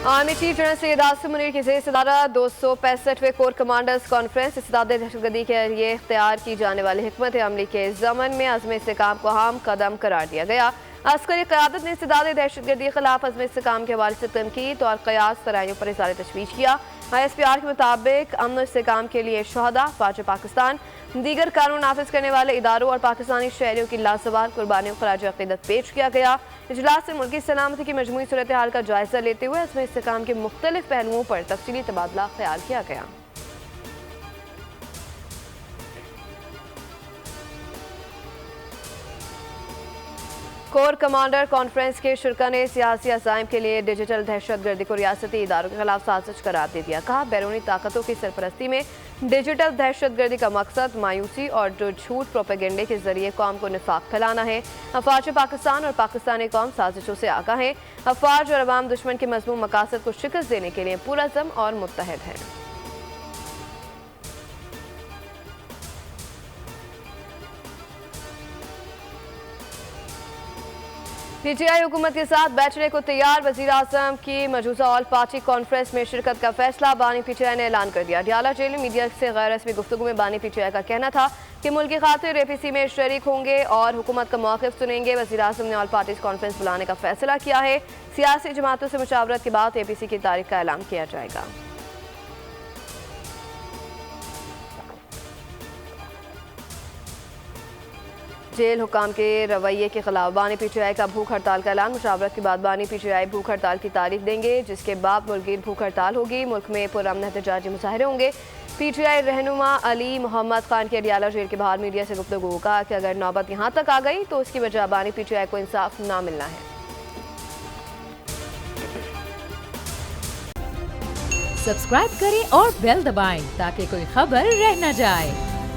Army chief general Syed Asim Munir की ज़ेर-ए-सदारत 265वें core commanders conference इस्तेदाद दहशतगर्दी के लिए इख्तियार की जाने वाली हिकमत अमली के ज़मन में अज़्म इस्तेहकाम को अहम कदम करार दिया गया। अस्करी क़यादत ने इस्तेदाद दहशतगर्दी के खिलाफ अज़्म इस्तेहकाम के हवाले से तनकीद और क़यास फराइयों पर इज़हार तशवीश किया। ISPR के मुताबिक अमन इस्तेहकाम के लिए शहदा, फ़ौज पाकिस्तान, दीगर कानून नाफिज करने वाले इदारों और पाकिस्तानी शहरियों की लाजवाल कुर्बानियों को खराज अक़ीदत पेश किया गया। इजलास में मुल्की सलामती की मजमूई सूरत हाल का जायजा लेते हुए अज़्म इस्तेहकाम के मुख्तलिफ पहलुओं पर तफसीली तबादला ख्याल किया गया। कोर कमांडर कॉन्फ्रेंस के शुरा ने सियासी अज़ाइम के लिए डिजिटल दहशतगर्दी को रियासती इदारों के खिलाफ साजिश करार दे दिया। कहा, बैरूनी ताकतों की सरपरस्ती में डिजिटल दहशतगर्दी का मकसद मायूसी और झूठ प्रोपेगेंडे के जरिए कौम को निफाक फैलाना है। अफवाज पाकिस्तान और पाकिस्तानी कौम साजिशों से आगाह है। अफवाज और अवाम दुश्मन के मज़मूम मकासद को शिकस्त देने के लिए पुरअज़्म और मुत्तहद है। PTI हुकूमत के साथ बैठने को तैयार। वज़ीर आज़म की मौजूदा ऑल पार्टी कॉन्फ्रेंस में शिरकत का फैसला बानी PTI ने ऐलान कर दिया। डियाला जेल में मीडिया से गैर रस्मी गुफ्तगू में बानी PTI का कहना था कि मुल्क की खातिर APC में शरीक होंगे और हुकूमत का मौक़िफ़ सुनेंगे। वज़ीर आज़म ने ऑल पार्टीज कॉन्फ्रेंस बुलाने का फैसला किया है। सियासी जमातों से मुशावरत के बाद APC की तारीख का ऐलान किया जाएगा। जेल हुकाम के रवैये के खिलाफ बानी PTI का भूख हड़ताल का ऐलान। मुशावरत के बाद बानी PTI भूख हड़ताल की तारीख देंगे, जिसके बाद मुल्कीन भूख हड़ताल होगी। मुल्क में पुरअमन एहतजाजी मुजाहरे होंगे। PTI रहनुमा अली मोहम्मद खान के अडियाला जेल के बाहर मीडिया से गुफ्तगू कहा कि अगर नौबत यहाँ तक आ गई तो उसकी वजह बानी PTI को इंसाफ ना मिलना है। सब्सक्राइब करें और बेल दबाएं ताकि कोई खबर रह न जाए।